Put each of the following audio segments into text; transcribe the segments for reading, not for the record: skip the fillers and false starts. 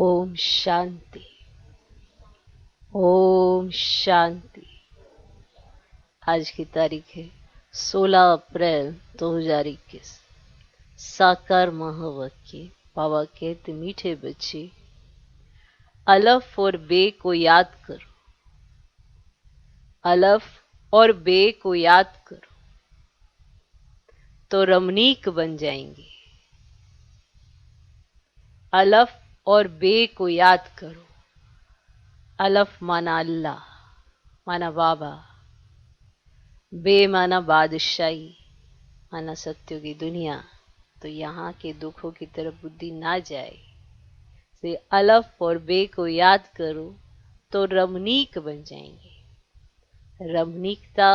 ओम शांति। ओम शांति। आज की तारीख है 16 अप्रैल 2021। साकार महावाक्य। बाबा कहते मीठे बच्चे, अलफ और बे को याद करो। अलफ और बे को याद करो तो रमणीक बन जाएंगे। अलफ और बे को याद करो। अलफ माना अल्लाह, माना बाबा। बे माना बादशाही, माना सत्यों की दुनिया। तो यहाँ के दुखों की तरफ बुद्धि ना जाए। से अलफ और बे को याद करो तो रमणीक बन जाएंगे। रमणीकता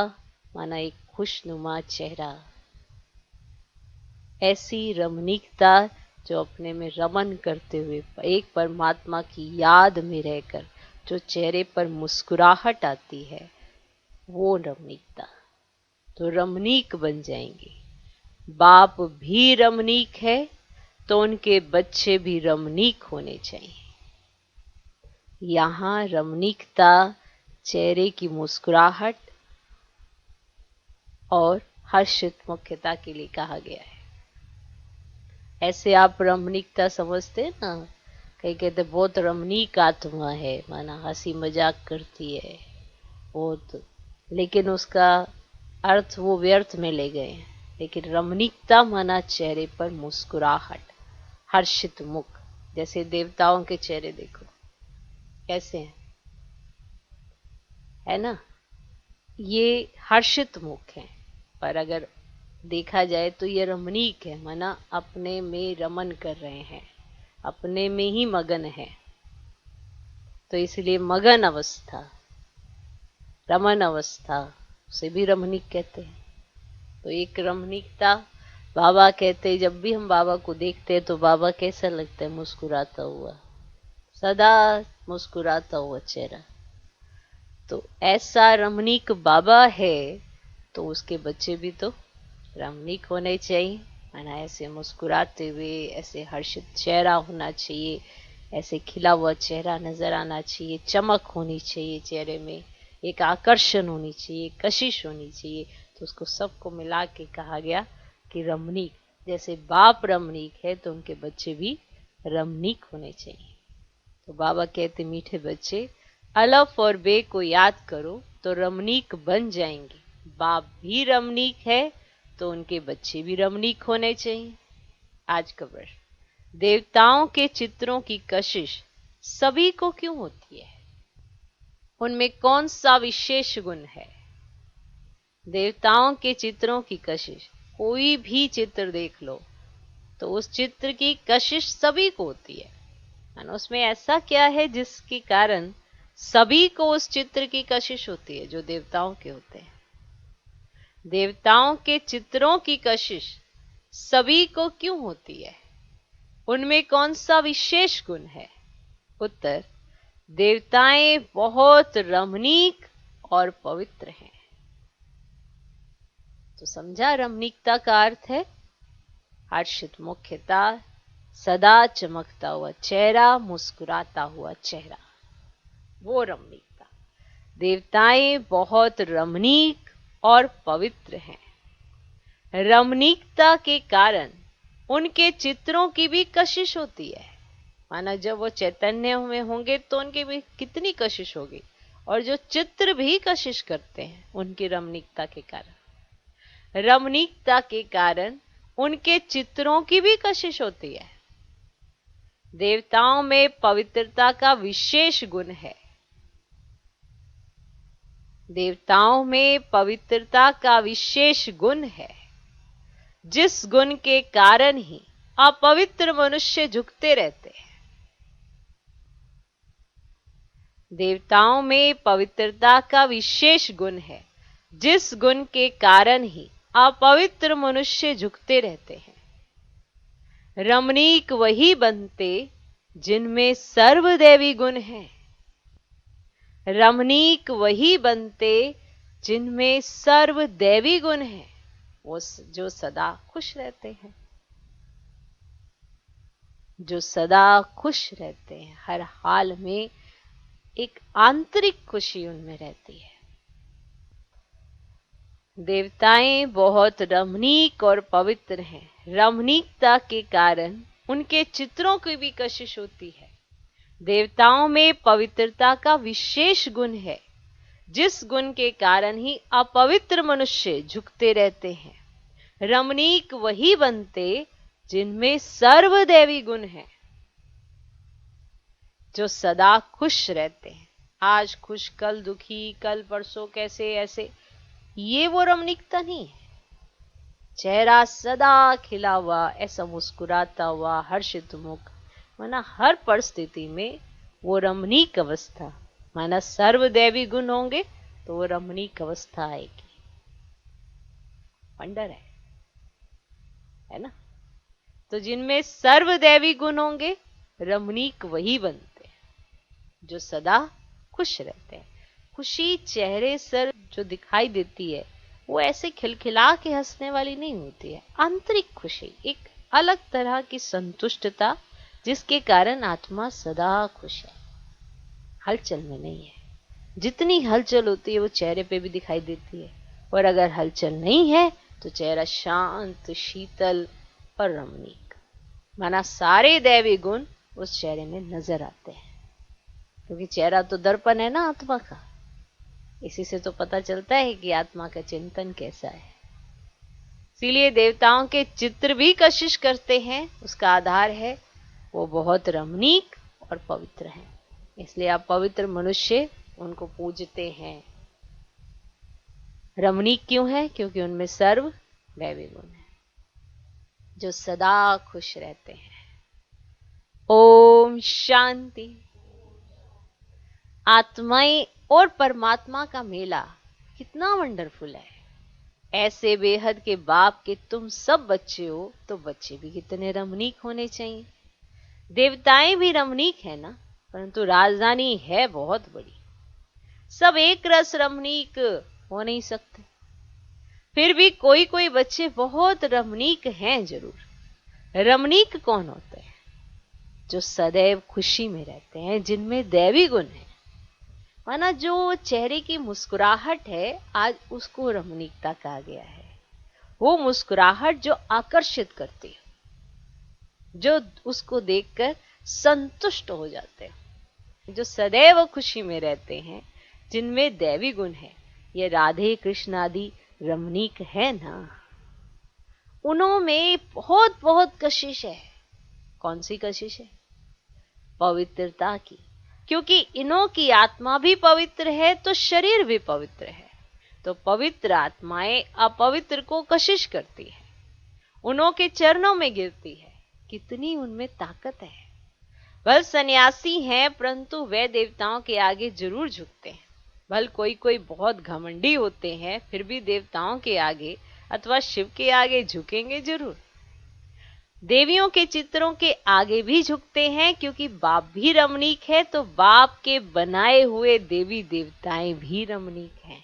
माना एक खुशनुमा चेहरा। ऐसी रमणीकता जो अपने में रमन करते हुए एक परमात्मा की याद में रहकर जो चेहरे पर मुस्कुराहट आती है, वो रमणीकता। तो रमणीक बन जाएंगे। बाप भी रमणीक है तो उनके बच्चे भी रमणीक होने चाहिए। यहाँ रमणीकता चेहरे की मुस्कुराहट और हर्षित मुख्यता के लिए कहा गया है। ऐसे आप रमणीकता समझते हैं ना, कई कहते बहुत रमणीक आत्मा है, माना हंसी मजाक करती है बहुत, लेकिन उसका अर्थ वो व्यर्थ में ले गए हैं। लेकिन रमणीकता माना चेहरे पर मुस्कुराहट, हर्षित मुख। जैसे देवताओं के चेहरे देखो कैसे हैं, है ना, ये हर्षित मुख हैं। पर अगर देखा जाए तो ये रमणीक है, माना अपने में रमन कर रहे हैं, अपने में ही मगन है। तो इसलिए मगन अवस्था, रमन अवस्था उसे भी रमणीक कहते हैं। तो एक रमणीकता बाबा कहते हैं। जब भी हम बाबा को देखते हैं तो बाबा कैसा लगता है? मुस्कुराता हुआ, सदा मुस्कुराता हुआ चेहरा। तो ऐसा रमणीक बाबा है तो उसके बच्चे भी तो रमणीक होने चाहिए, माना ऐसे मुस्कुराते हुए, ऐसे हर्षित चेहरा होना चाहिए, ऐसे खिला हुआ चेहरा नजर आना चाहिए, चमक होनी चाहिए चेहरे में, एक आकर्षण होनी चाहिए, कशिश होनी चाहिए। तो उसको सबको मिला के कहा गया कि रमणीक। जैसे बाप रमणीक है तो उनके बच्चे भी रमणीक होने चाहिए। तो बाबा कहते मीठे बच्चे, अलफ और बे को याद करो तो रमणीक बन जाएंगे। बाप भी रमणीक है तो उनके बच्चे भी रमणीक होने चाहिए। आज का प्रश्न, देवताओं के चित्रों की कशिश सभी को क्यों होती है? उनमें कौन सा विशेष गुण है? देवताओं के चित्रों की कशिश, कोई भी चित्र देख लो तो उस चित्र की कशिश सभी को होती है। उसमें ऐसा क्या है जिसके कारण सभी को उस चित्र की कशिश होती है जो देवताओं के होते हैं? देवताओं के चित्रों की कशिश सभी को क्यों होती है? उनमें कौन सा विशेष गुण है? उत्तर, देवताएं बहुत रमणीक और पवित्र हैं। तो समझा, रमणीकता का अर्थ है हर्षित मुख्यता, सदा चमकता हुआ चेहरा, मुस्कुराता हुआ चेहरा, वो रमणीकता। देवताएं बहुत रमणीक और पवित्र हैं। रमणीकता के कारण उनके चित्रों की भी कशिश होती है। माना जब वो चैतन्य में होंगे तो उनकी भी कितनी कशिश होगी, और जो चित्र भी कशिश करते हैं उनकी रमणीकता के कारण। रमणीकता के कारण उनके चित्रों की भी कशिश होती है। देवताओं में पवित्रता का विशेष गुण है। देवताओं में पवित्रता का विशेष गुण है, जिस गुण के कारण ही अपवित्र मनुष्य झुकते रहते हैं। देवताओं में पवित्रता का विशेष गुण है, जिस गुण के कारण ही अपवित्र मनुष्य झुकते रहते हैं। रमणीक वही बनते जिनमें सर्वदैवी गुण है। रमणीक वही बनते जिनमें सर्वदैवी गुण है, वो जो सदा खुश रहते हैं। जो सदा खुश रहते हैं, हर हाल में एक आंतरिक खुशी उनमें रहती है। देवताएं बहुत रमणीक और पवित्र हैं। रमणीकता के कारण उनके चित्रों की भी कशिश होती है। देवताओं में पवित्रता का विशेष गुण है, जिस गुण के कारण ही अपवित्र मनुष्य झुकते रहते हैं। रमणीक वही बनते जिनमें सर्वदैवी गुण है, जो सदा खुश रहते हैं। आज खुश, कल दुखी, कल परसों कैसे ऐसे, ये वो रमणीकता नहीं है। चेहरा सदा खिला हुआ, ऐसा मुस्कुराता हुआ, हर्षित मुख, माना हर परिस्थिति में वो रमणीक अवस्था, माना सर्वदैवी गुण होंगे तो वो रमणीक अवस्था आएगी। वंडर है ना? तो जिनमें सर्वदैवी गुण होंगे, रमणीक वही बनते हैं जो सदा खुश रहते हैं। खुशी चेहरे सर जो दिखाई देती है, वो ऐसे खिलखिला के हंसने वाली नहीं होती है। आंतरिक खुशी, एक अलग तरह की संतुष्टता, जिसके कारण आत्मा सदा खुश है, हलचल में नहीं है। जितनी हलचल होती है वो चेहरे पे भी दिखाई देती है, और अगर हलचल नहीं है तो चेहरा शांत, शीतल और रमणीक, माना सारे दैवी गुण उस चेहरे में नजर आते हैं। क्योंकि चेहरा तो दर्पण है ना आत्मा का, इसी से तो पता चलता है कि आत्मा का चिंतन कैसा है। इसीलिए देवताओं के चित्र भी कशिश करते हैं, उसका आधार है वो बहुत रमणीक और पवित्र हैं। इसलिए आप पवित्र मनुष्य उनको पूजते हैं। रमणीक क्यों है? क्योंकि उनमें सर्व दैवी गुण है, जो सदा खुश रहते हैं। ओम शांति। आत्माएं और परमात्मा का मेला कितना वंडरफुल है। ऐसे बेहद के बाप के तुम सब बच्चे हो, तो बच्चे भी कितने रमणीक होने चाहिए। देवताएं भी रमणीक है ना, परंतु राजधानी है बहुत बड़ी। सब एक रस रमणीक हो नहीं सकते। फिर भी कोई कोई बच्चे बहुत रमणीक हैं जरूर। रमणीक कौन होते हैं? जो सदैव खुशी में रहते हैं, जिनमें दैवी गुण है। माना जो चेहरे की मुस्कुराहट है, आज उसको रमणीकता कहा गया है। वो मुस्कुराहट जो आकर्षित करती है, जो उसको देखकर संतुष्ट हो जाते हैं, जो सदैव खुशी में रहते हैं, जिनमें दैवी गुण है। ये राधे कृष्ण आदि रमणीक है ना, उनमें बहुत बहुत कशिश है। कौन सी कशिश है? पवित्रता की। क्योंकि इनों की आत्मा भी पवित्र है तो शरीर भी पवित्र है। तो पवित्र आत्माएं अपवित्र को कशिश करती है, उनों के चरणों में गिरती है। कितनी उनमें ताकत है। वह सन्यासी हैं, परंतु वे देवताओं के आगे जरूर झुकते हैं। भल कोई कोई बहुत घमंडी होते हैं, फिर भी देवताओं के आगे अथवा शिव के आगे झुकेंगे जरूर। देवियों के चित्रों के आगे भी झुकते हैं, क्योंकि बाप भी रमणीक है, तो बाप के बनाए हुए देवी देवताएं भी रमणीक हैं।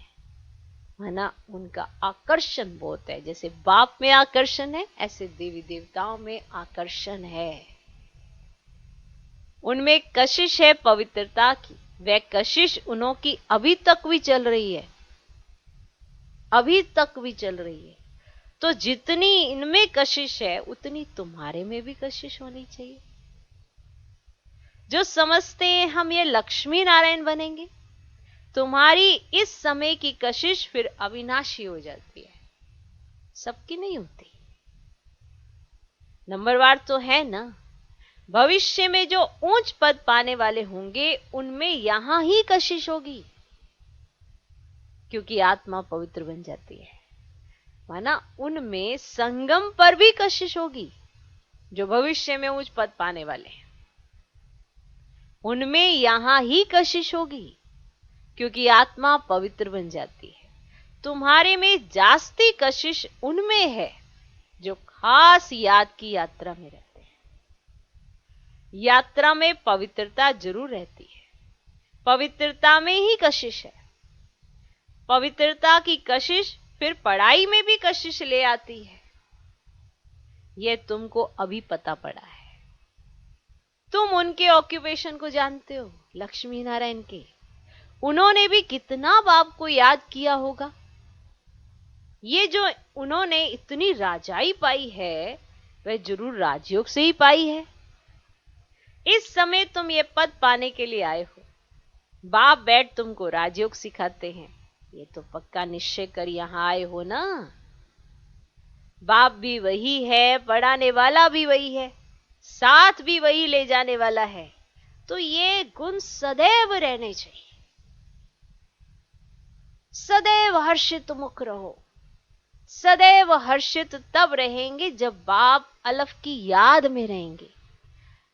माना उनका आकर्षण बहुत है। जैसे बाप में आकर्षण है, ऐसे देवी देवताओं में आकर्षण है। उनमें कशिश है पवित्रता की। वह कशिश उन्हों की अभी तक भी चल रही है, अभी तक भी चल रही है। तो जितनी इनमें कशिश है, उतनी तुम्हारे में भी कशिश होनी चाहिए। जो समझते हैं हम ये लक्ष्मी नारायण बनेंगे, तुम्हारी इस समय की कशिश फिर अविनाशी हो जाती है, सबकी नहीं होती। नंबरवार तो है ना। भविष्य में जो ऊंच पद पाने वाले होंगे, उनमें यहां ही कशिश होगी, क्योंकि आत्मा पवित्र बन जाती है। माना उनमें संगम पर भी कशिश होगी। जो भविष्य में उच्च पद पाने वाले हैं, उनमें यहां ही कशिश होगी, क्योंकि आत्मा पवित्र बन जाती है। तुम्हारे में जास्ती कशिश उनमें है जो खास याद की यात्रा में रहते हैं। यात्रा में पवित्रता जरूर रहती है, पवित्रता में ही कशिश है। पवित्रता की कशिश फिर पढ़ाई में भी कशिश ले आती है। यह तुमको अभी पता पड़ा है। तुम उनके ऑक्यूपेशन को जानते हो, लक्ष्मी नारायण के। उन्होंने भी कितना बाप को याद किया होगा। ये जो उन्होंने इतनी राजाई पाई है, वह जरूर राजयोग से ही पाई है। इस समय तुम ये पद पाने के लिए आए हो, बाप बैठ तुमको राजयोग सिखाते हैं, ये तो पक्का निश्चय कर यहां आए हो ना। बाप भी वही है, पढ़ाने वाला भी वही है, साथ भी वही ले जाने वाला है, तो ये गुण सदैव रहने चाहिए। सदैव हर्षित मुख रहो। सदैव हर्षित तब रहेंगे जब बाप अलफ की याद में रहेंगे,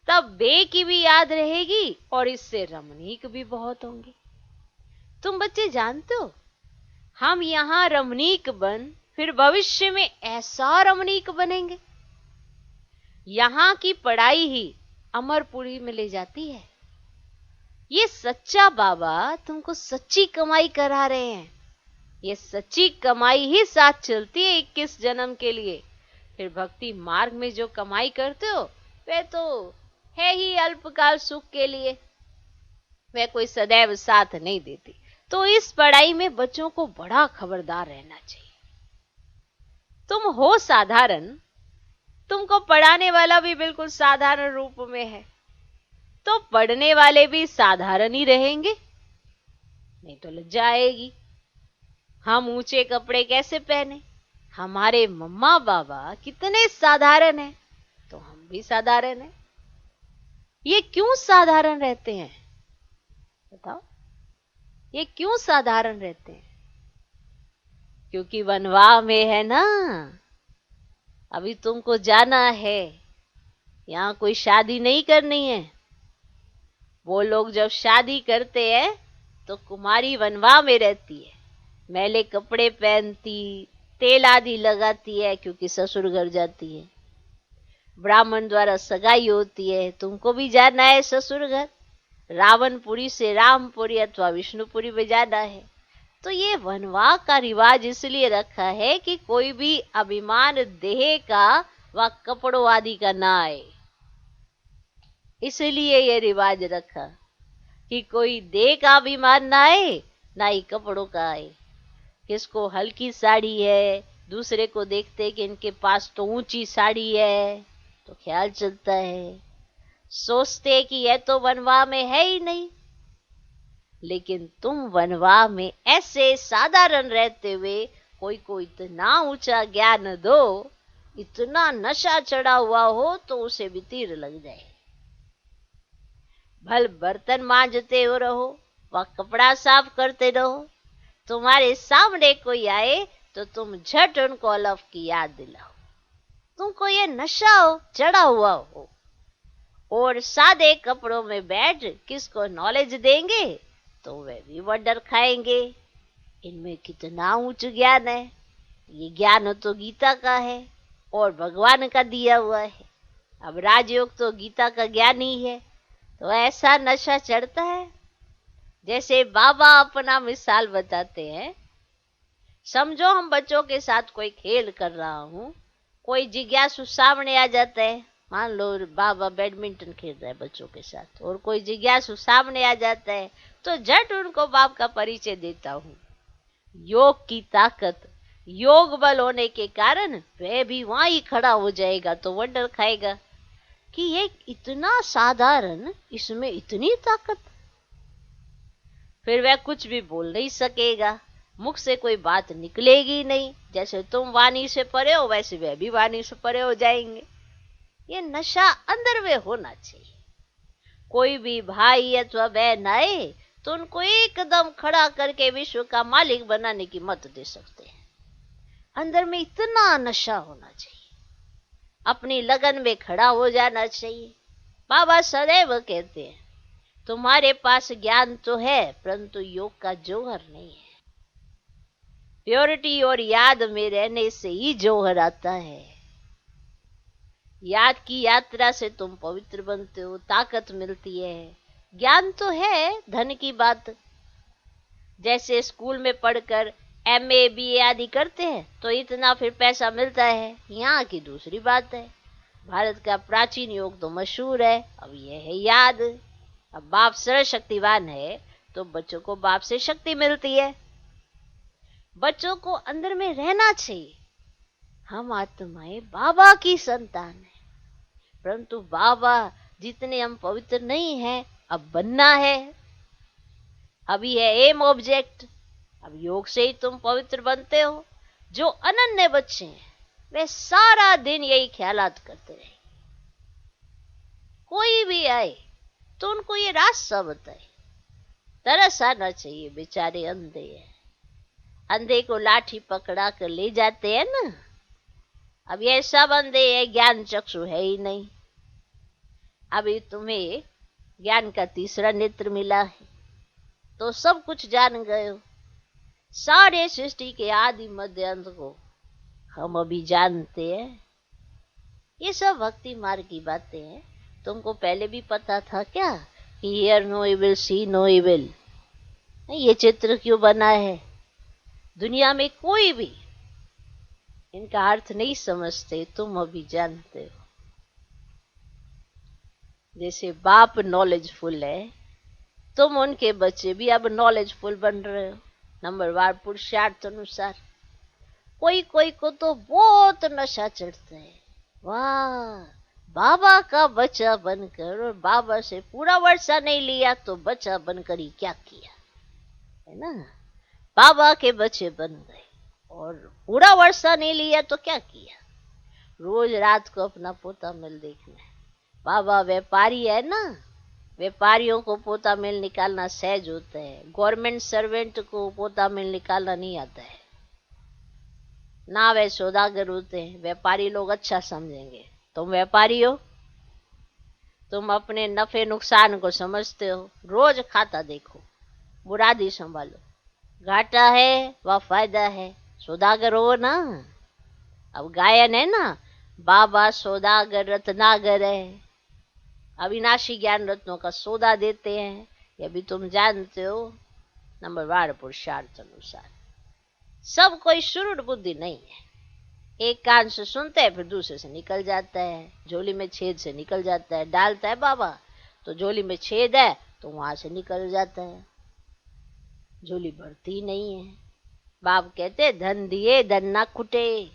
तब बे की भी याद रहेगी और इससे रमणीक भी बहुत होंगे। तुम बच्चे जानते हो, हम यहां रमणीक बन फिर भविष्य में ऐसा रमणीक बनेंगे। यहां की पढ़ाई ही अमरपुरी में ले जाती है। ये सच्चा बाबा तुमको सच्ची कमाई करा रहे हैं। ये सच्ची कमाई ही साथ चलती है 21 जन्म के लिए। फिर भक्ति मार्ग में जो कमाई करते हो वह तो है ही अल्पकाल सुख के लिए, वह कोई सदैव साथ नहीं देती। तो इस पढ़ाई में बच्चों को बड़ा खबरदार रहना चाहिए। तुम हो साधारण, तुमको पढ़ाने वाला भी बिल्कुल साधारण रूप में है, तो पढ़ने वाले भी साधारण ही रहेंगे, नहीं तो लज्जा आएगी। हम ऊंचे कपड़े कैसे पहने, हमारे मम्मा बाबा कितने साधारण हैं, तो हम भी साधारण हैं। ये क्यों साधारण रहते हैं बताओ, ये क्यों साधारण रहते हैं? क्योंकि वनवाह में है ना। अभी तुमको जाना है, यहां कोई शादी नहीं करनी है। वो लोग जब शादी करते हैं तो कुमारी वनवाह में रहती है, मैले कपड़े पहनती, तेल आदि लगाती है, क्योंकि ससुर घर जाती है। ब्राह्मण द्वारा सगाई होती है, तुमको भी जाना है ससुर घर, रावणपुरी से रामपुरी अथवा विष्णुपुरी में जाना है। तो ये वनवाह का रिवाज इसलिए रखा है कि कोई भी अभिमान देह का व कपड़ों आदि का ना आए। इसलिए ये रिवाज रखा कि कोई देह का अभिमान ना आए, ना ही कपड़ों का आए। किसको हल्की साड़ी है, दूसरे को देखते कि इनके पास तो ऊंची साड़ी है, तो ख्याल चलता है, सोचते कि यह तो वनवाह में है ही नहीं। लेकिन तुम वनवाह में ऐसे साधारण रहते हुए कोई को इतना ऊंचा ज्ञान दो, इतना नशा चढ़ा हुआ हो तो उसे भी तीर लग जाए। भल बर्तन मांजते हो रहो व कपड़ा साफ करते रहो, तुम्हारे सामने कोई आए तो तुम झट उनको अलफ की याद दिलाओ। तुमको ये नशा हो चढ़ा हुआ हो, और सादे कपड़ों में बैठ किसको नॉलेज देंगे तो वे भी वंडर खाएंगे, इनमें कितना उच्च ज्ञान है। ये ज्ञान तो गीता का है और भगवान का दिया हुआ है। अब राजयोग तो गीता का ज्ञान ही है, तो ऐसा नशा चढ़ता है। जैसे बाबा अपना मिसाल बताते हैं, समझो हम बच्चों के साथ कोई खेल कर रहा हूं, कोई जिज्ञासु सामने आ जाता है। मान लो बाबा बैडमिंटन खेल रहा है बच्चों के साथ, और कोई जिज्ञासु सामने आ जाता है, तो झट उनको बाप का परिचय देता हूं। योग की ताकत, योग बल होने के कारण वह भी वहां ही खड़ा हो जाएगा, तो वंडर खाएगा कि ये इतना साधारण, इसमें इतनी ताकत। फिर वह कुछ भी बोल नहीं सकेगा, मुख से कोई बात निकलेगी नहीं। जैसे तुम वाणी से परे हो, वैसे वह भी वाणी से परे हो जाएंगे। ये नशा अंदर में होना चाहिए। कोई भी भाई अथवा बहन आए तो उनको एकदम खड़ा करके विश्व का मालिक बनाने की मत दे सकते हैं। अंदर में इतना नशा होना चाहिए, अपनी लगन में खड़ा हो जाना चाहिए। बाबा सदैव कहते हैं, तुम्हारे पास ज्ञान तो है परंतु योग का जौहर नहीं है। प्योरिटी और याद में रहने से ही जौहर आता है। याद की यात्रा से तुम पवित्र बनते हो, ताकत मिलती है। ज्ञान तो है धन की बात, जैसे स्कूल में पढ़कर MA BA आदि करते हैं तो इतना फिर पैसा मिलता है, यहाँ की दूसरी बात है। भारत का प्राचीन योग तो मशहूर है, अब यह है याद। अब बाप सर्वशक्तिवान है तो बच्चों को बाप से शक्ति मिलती है। बच्चों को अंदर में रहना चाहिए, हम आत्माएं बाबा की संतान है, परंतु बाबा जितने हम पवित्र नहीं हैं, अब बनना है। अभी है एम ऑब्जेक्ट। अब योग से ही तुम पवित्र बनते हो। जो अनन्य बच्चे हैं वे सारा दिन यही ख्यालात करते रहे। कोई भी आए तो उनको ये रास्ता बताए। तरस आना चाहिए, बेचारे अंधे हैं। अंधे को लाठी पकड़ा कर ले जाते हैं ना। अब ये सब अंधे है, ज्ञान चक्षु है ही नहीं। अभी तुम्हें ज्ञान का तीसरा नेत्र मिला है तो सब कुछ जान गए हो। सारे सृष्टि के आदि मध्य अंत को हम अभी जानते हैं। ये सब भक्ति मार्ग की बातें हैं। तुमको पहले भी पता था क्या कि hear no evil see no evil? ये चित्र क्यों बना है? दुनिया में कोई भी इनका अर्थ नहीं समझते, तुम अभी जानते हो। जैसे बाप नॉलेजफुल है, तुम उनके बच्चे भी अब नॉलेजफुल बन रहे हो। नंबरवार पुरुषार्थ अनुसार। कोई कोई को तो बहुत नशा चढ़ता है, वाह बाबा का बच्चा बनकर, और बाबा से पूरा वर्षा नहीं लिया तो बच्चा बनकर ही क्या किया, है ना? बाबा के बच्चे बन गए और पूरा वर्षा नहीं लिया तो क्या किया? रोज रात को अपना पोता मिल देखना है। बाबा व्यापारी है ना, व्यापारियों को पोता मिल निकालना सहज होता है। गवर्नमेंट सर्वेंट को पोता मिल निकालना नहीं आता है ना। वे सौदागर होते हैं। व्यापारी लोग अच्छा समझेंगे तुम व्यापारी हो, तुम अपने नफे नुकसान को समझते हो। रोज खाता देखो, मुरादी संभालो, घाटा है व फायदा है, सौदागर हो ना। अब गायन है ना, बाबा सौदागर रत्नागर है, अविनाशी ज्ञान रत्नों का सौदा देते हैं, यह भी तुम जानते हो। नंबर 12 पुरुषार्थ अनुसार। सब कोई शुरू बुद्धि नहीं है। एक कान से सुनते हैं फिर दूसरे से निकल जाता है, झोली में छेद से निकल जाता है। डालता है बाबा तो झोली में छेद है तो वहां से निकल जाता है, झोली भरती नहीं है। बाप कहते धन दिए धन ना कुटे।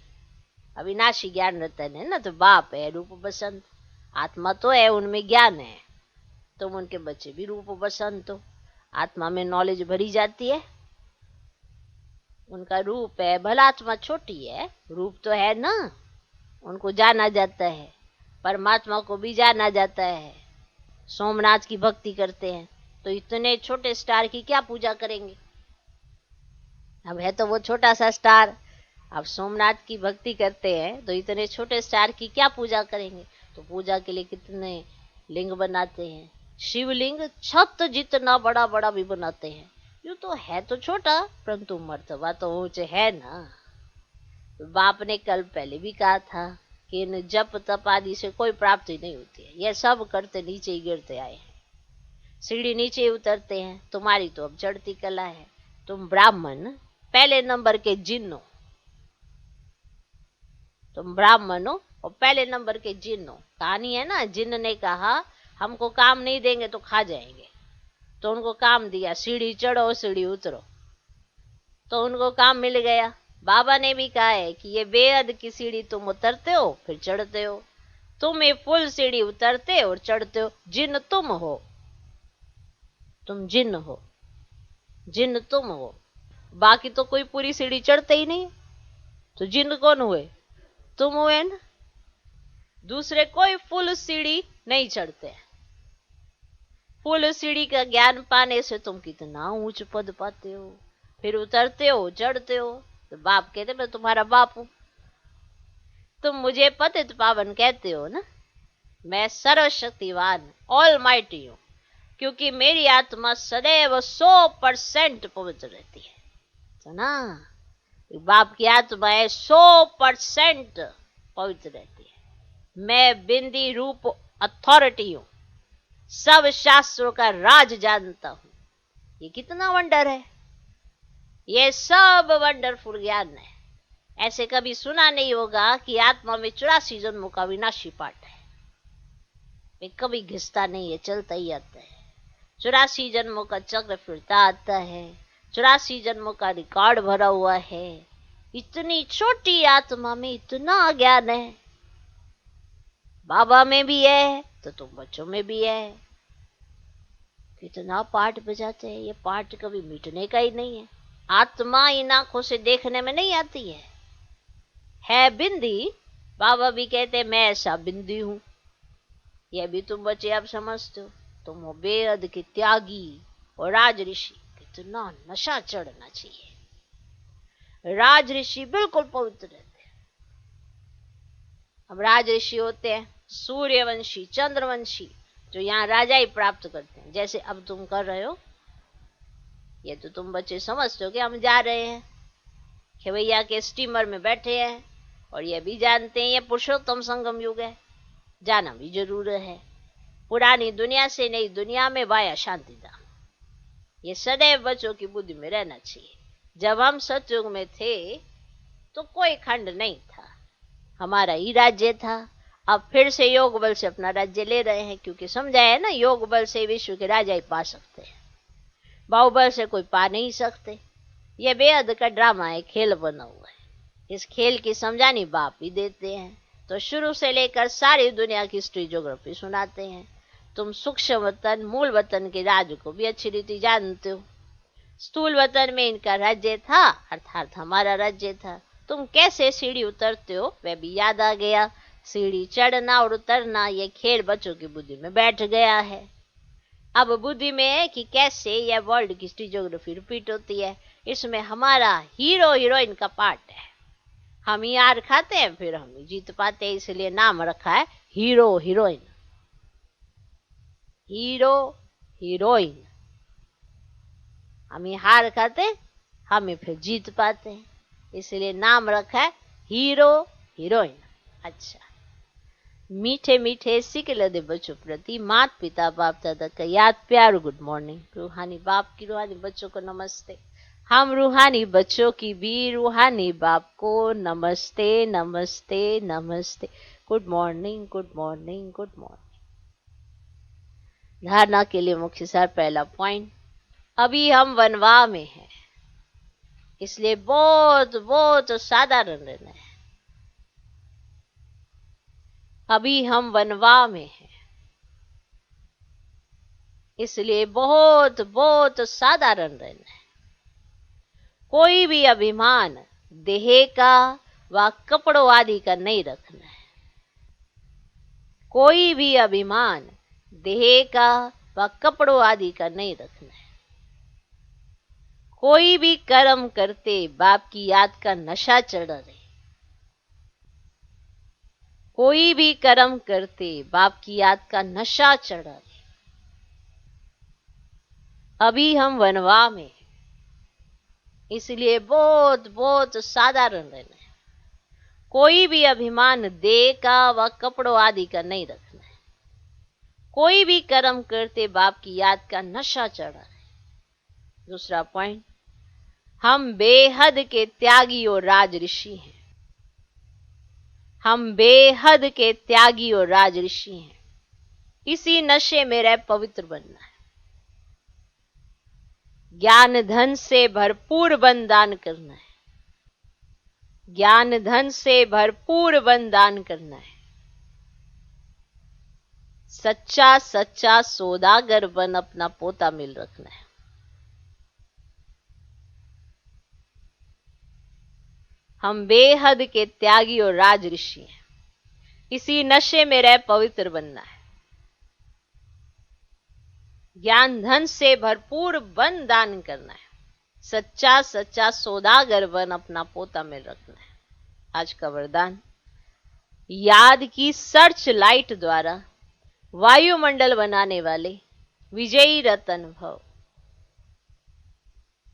अविनाशी ज्ञान रतन है ना, तो बाप है रूप बसंत, आत्मा तो है, उनमें ज्ञान है। तुम उनके बच्चे भी रूप बसंत हो। आत्मा में नॉलेज भरी जाती है, उनका रूप है। भला आत्मा छोटी है, रूप तो है ना, उनको जाना जाता है। परमात्मा को भी जाना जाता है। सोमनाथ की भक्ति करते हैं तो इतने छोटे स्टार की क्या पूजा करेंगे? अब है तो वो छोटा सा स्टार। अब सोमनाथ की भक्ति करते हैं तो इतने छोटे स्टार की क्या पूजा करेंगे? तो पूजा के लिए कितने लिंग बनाते हैं। शिवलिंग छत जितना बड़ा बड़ा भी बनाते हैं। यूं तो है तो छोटा, परंतु मर्तबा तो ऊंचे है ना। तो बाप ने कल पहले भी कहा था कि इन जप तप आदि से कोई प्राप्ति नहीं होती है। यह सब करते नीचे ही गिरते आए हैं, सीढ़ी नीचे ही उतरते हैं। तुम्हारी तो अब चढ़ती कला है। तुम ब्राह्मण पहले नंबर के जिन हो, तुम ब्राह्मण हो और पहले नंबर के जिन हो। कहानी है ना, जिन ने कहा हमको काम नहीं देंगे तो खा जाएंगे, तो उनको काम दिया, सीढ़ी चढ़ो सीढ़ी उतरो, तो उनको काम मिल गया। बाबा ने भी कहा है कि ये बेहद की सीढ़ी तुम उतरते हो फिर चढ़ते हो, तुम ये फुल सीढ़ी उतरते और चढ़ते हो। जिन तुम हो, तुम जिन हो, जिन तुम हो। बाकी तो कोई पूरी सीढ़ी चढ़ते ही नहीं, तो जिन कौन हुए? तुम हुए ना। दूसरे कोई फुल सीढ़ी नहीं चढ़ते हैं। फुल सीढ़ी का ज्ञान पाने से तुम कितना ऊंच पद पाते हो, फिर उतरते हो चढ़ते हो। तो बाप कहते मैं तुम्हारा बाप हूं, तुम मुझे पतित पावन कहते हो ना। मैं सर्वशक्तिवान ऑल माइटी हूं, क्योंकि मेरी आत्मा सदैव 100% पवित्र रहती है। तो ना बाप की आत्मा है 100% पवित्र रहती है। मैं बिंदी रूप अथॉरिटी हूं, सब शास्त्रों का राज जानता हूं। ये कितना वंडर है, ये सब वंडरफुल ज्ञान है। ऐसे कभी सुना नहीं होगा कि आत्मा में 84 जन्मों का विनाशी पाठ है। वे कभी घिसता नहीं है, चलता ही आता है। 84 जन्मों का चक्र फिरता आता है। 84 जन्मों का रिकॉर्ड भरा हुआ है। इतनी छोटी आत्मा में इतना ज्ञान है। बाबा में भी है तो तुम बच्चों में भी है। कितना पाठ बजाते हैं। ये पाठ कभी मिटने का ही नहीं है। आत्मा इन आंखों से देखने में नहीं आती है बिंदी। बाबा भी कहते हैं मैं ऐसा बिंदी हूं। यह भी तुम बच्चे अब समझते हो। तुम हो बेहद के त्यागी और राज ऋषि। कितना नशा चढ़ना चाहिए। राज ऋषि बिल्कुल पवित्र रहते हैं। अब राज ऋषि होते हैं सूर्यवंशी, चंद्रवंशी, जो यहाँ राजा ही प्राप्त करते हैं, जैसे अब तुम कर रहे हो। ये तो तुम बच्चे समझते हो कि हम जा रहे हैं खेवैया के स्टीमर में बैठे हैं, और ये भी जानते हैं ये पुरुषोत्तम संगम युग है, जाना भी जरूर है। पुरानी दुनिया से नई दुनिया में वाया शांति धाम। ये सदैव बच्चों की बुद्धि में रहना चाहिए। जब हम सतयुग में थे तो कोई खंड नहीं था, हमारा ही राज्य था। अब फिर से योग बल से अपना राज्य ले रहे हैं, क्योंकि समझा है ना, योग बल से विश्व के राजा ही पा सकते हैं, बाहुबल से कोई पा नहीं सकते। यह बेहद का ड्रामा है, खेल बना हुआ है। इस खेल की समझानी बाप ही देते हैं, तो शुरू से लेकर सारी दुनिया की हिस्ट्री ज्योग्राफी सुनाते हैं। तुम सूक्ष्म वतन, मूल वतन के राज्य को भी अच्छी रीति जानते हो। स्थूल वतन में इनका राज्य था, अर्थात हमारा राज्य था। तुम कैसे सीढ़ी उतरते हो वह भी याद आ गया। सीढ़ी चढ़ना और उतरना ये खेल बच्चों की बुद्धि में बैठ गया है। अब बुद्धि में है कि कैसे यह वर्ल्ड की हिस्ट्री ज्योग्राफी रिपीट होती है। इसमें हमारा हीरो हीरोइन का पार्ट है। हम ही हार खाते हैं, फिर हम ही जीत पाते हैं, इसलिए नाम रखा है हीरो हीरोइन। हीरो हीरोइन, हम ही हार खाते, हम ही फिर जीत पाते हैं, इसलिए नाम रखा है हीरो हीरोइन। अच्छा, मीठे मीठे सिकल दे बच्चों प्रति माता पिता बाप दादा का याद प्यार गुड मॉर्निंग। रूहानी बाप की रूहानी बच्चों को नमस्ते। हम रूहानी बच्चों की भी रूहानी बाप को नमस्ते नमस्ते नमस्ते। Good morning good morning good morning. धारणा के लिए मुख्य सार पहला पॉइंट, अभी हम वनवाह में हैं, इसलिए बहुत बहुत साधारण रहना है। अभी हम वनवाह में हैं, इसलिए बहुत बहुत साधारण रहना है। कोई भी अभिमान देह का व कपड़ों आदि का नहीं रखना है। कोई भी अभिमान देह का व कपड़ों आदि का नहीं रखना है। कोई भी कर्म करते बाप की याद का नशा चढ़ रहे। कोई भी कर्म करते बाप की याद का नशा चढ़ रहे। अभी हम वनवाह में, इसलिए बहुत बहुत साधारण रहना है। कोई भी अभिमान देह का व कपड़ों आदि का नहीं रखना है। कोई भी कर्म करते बाप की याद का नशा चढ़ा है। दूसरा पॉइंट, हम बेहद के त्यागी और राज ऋषि हैं। हम बेहद के त्यागी और राज ऋषि हैं। इसी नशे में रह पवित्र बनना है। ज्ञान धन से भरपूर वन दान करना है। ज्ञान धन से भरपूर वन दान करना है। सच्चा सच्चा सौदागर बन अपना पोता मिल रखना है। हम बेहद के त्यागी और राज ऋषि हैं। इसी नशे में रह पवित्र बनना है। ज्ञान धन से भरपूर वन दान करना है। सच्चा सच्चा सौदागर बन अपना पोता मिल रखना है। आज का वरदान, याद की सर्च लाइट द्वारा वायुमंडल बनाने वाले विजयी रतन भव।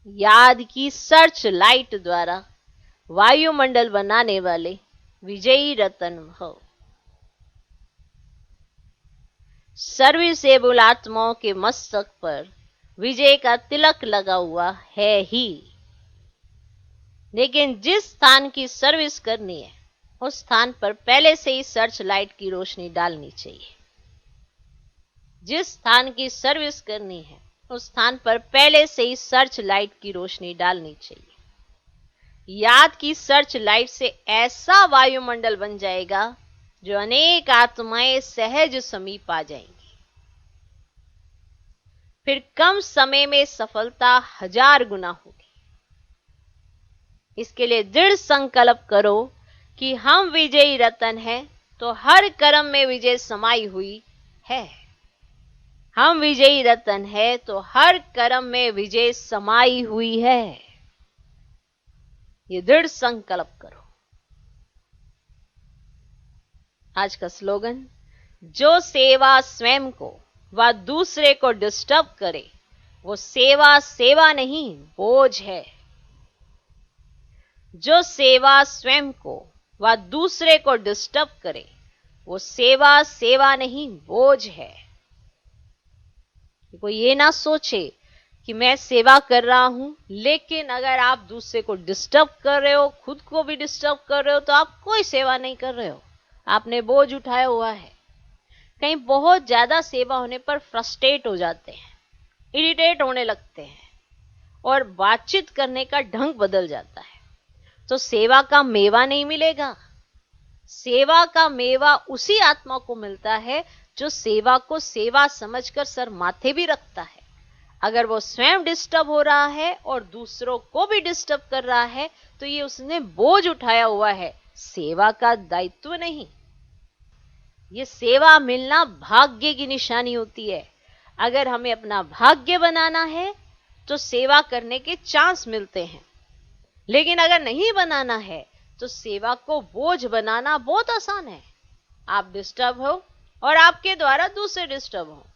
याद की सर्च लाइट द्वारा वायुमंडल बनाने वाले विजयी रतन भव। सर्वसेबुल आत्माओं के मस्तक पर विजय का तिलक लगा हुआ है ही। लेकिन जिस स्थान की सर्विस करनी है उस स्थान पर पहले से ही सर्च लाइट की रोशनी डालनी चाहिए। जिस स्थान की सर्विस करनी है उस स्थान पर पहले से ही सर्च लाइट की रोशनी डालनी चाहिए। याद की सर्च लाइट से ऐसा वायुमंडल बन जाएगा जो अनेक आत्माएं सहज समीप आ जाएंगी। फिर कम समय में सफलता 1000 गुना होगी। इसके लिए दृढ़ संकल्प करो कि हम विजयी रतन हैं, तो हर कर्म में विजय समाई हुई है। हम विजयी रतन है तो हर कर्म में विजय समाई हुई है। ये दृढ़ संकल्प करो। आज का स्लोगन, जो सेवा स्वयं को व दूसरे को डिस्टर्ब करे वो सेवा सेवा नहीं बोझ है। जो सेवा स्वयं को व दूसरे को डिस्टर्ब करे वो सेवा सेवा नहीं बोझ है। कोई ये ना सोचे कि मैं सेवा कर रहा हूं, लेकिन अगर आप दूसरे को डिस्टर्ब कर रहे हो, खुद को भी डिस्टर्ब कर रहे हो, तो आप कोई सेवा नहीं कर रहे हो, आपने बोझ उठाया हुआ है। कहीं बहुत ज्यादा सेवा होने पर फ्रस्ट्रेट हो जाते हैं, इरिटेट होने लगते हैं और बातचीत करने का ढंग बदल जाता है, तो सेवा का मेवा नहीं मिलेगा। सेवा का मेवा उसी आत्मा को मिलता है जो सेवा को सेवा समझकर सर माथे भी रखता है। अगर वो स्वयं डिस्टर्ब हो रहा है और दूसरों को भी डिस्टर्ब कर रहा है तो ये उसने बोझ उठाया हुआ है, सेवा का दायित्व नहीं। ये सेवा मिलना भाग्य की निशानी होती है। अगर हमें अपना भाग्य बनाना है तो सेवा करने के चांस मिलते हैं, लेकिन अगर नहीं बनाना है तो सेवा को बोझ बनाना बहुत आसान है। आप डिस्टर्ब हो और आपके द्वारा दूसरे डिस्टर्ब हो,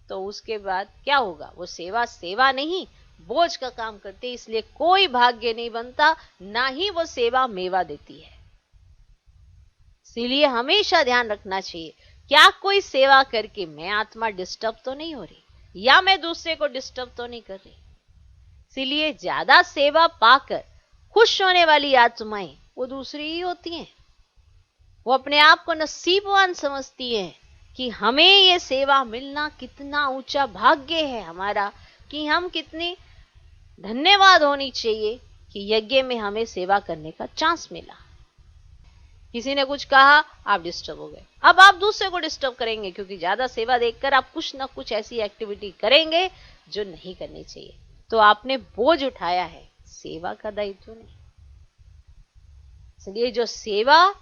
तो उसके बाद क्या होगा? वो सेवा सेवा नहीं बोझ का काम करते, इसलिए कोई भाग्य नहीं बनता, ना ही वो सेवा मेवा देती है। इसीलिए हमेशा ध्यान रखना चाहिए, क्या कोई सेवा करके मैं आत्मा डिस्टर्ब तो नहीं हो रही, या मैं दूसरे को डिस्टर्ब तो नहीं कर रही। इसीलिए ज्यादा सेवा पाकर खुश होने वाली आत्माएं वो दूसरी ही होती हैं। वो अपने आप को नसीबवान समझती है कि हमें ये सेवा मिलना कितना ऊंचा भाग्य है हमारा, कि हम कितनी धन्यवाद होनी चाहिए कि यज्ञ में हमें सेवा करने का चांस मिला। किसी ने कुछ कहा, आप डिस्टर्ब हो गए, अब आप दूसरे को डिस्टर्ब करेंगे, क्योंकि ज्यादा सेवा देखकर आप कुछ ना कुछ ऐसी एक्टिविटी करेंगे जो नहीं करनी चाहिए। तो आपने बोझ उठाया है, सेवा का दायित्व नहीं। इसलिए जो सेवा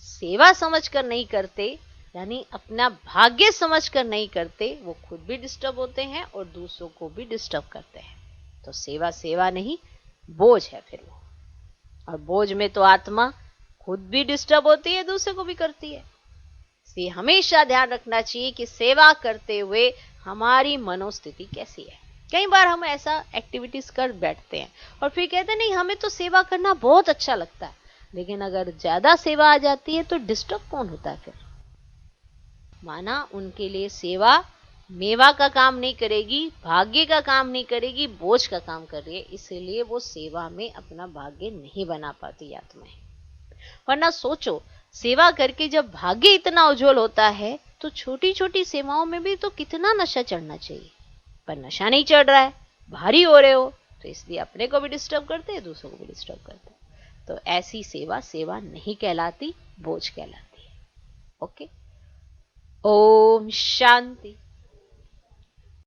सेवा समझकर नहीं करते, यानी अपना भाग्य समझकर नहीं करते, वो खुद भी डिस्टर्ब होते हैं और दूसरों को भी डिस्टर्ब करते हैं। तो सेवा सेवा नहीं बोझ है फिर वो, और बोझ में तो आत्मा खुद भी डिस्टर्ब होती है, दूसरे को भी करती है। इसलिए हमेशा ध्यान रखना चाहिए कि सेवा करते हुए हमारी मनोस्थिति कैसी है। कई बार हम ऐसा एक्टिविटीज कर बैठते हैं और फिर कहते हैं नहीं, हमें तो सेवा करना बहुत अच्छा लगता है, लेकिन अगर ज्यादा सेवा आ जाती है तो डिस्टर्ब कौन होता है फिर? माना उनके लिए सेवा मेवा का काम नहीं करेगी, भाग्य का काम नहीं करेगी, बोझ का काम कर रही है, इसलिए वो सेवा में अपना भाग्य नहीं बना पाती आत्माएं। वरना सोचो, सेवा करके जब भाग्य इतना उज्जवल होता है तो छोटी छोटी सेवाओं में भी तो कितना नशा चढ़ना चाहिए, पर नशा नहीं चढ़ रहा है, भारी हो रहे हो, तो इसलिए अपने को भी डिस्टर्ब करते हैं, दूसरों को भी डिस्टर्ब करते हैं। तो ऐसी सेवा सेवा नहीं कहलाती, बोझ कहलाती है। ओके, ओम शांति।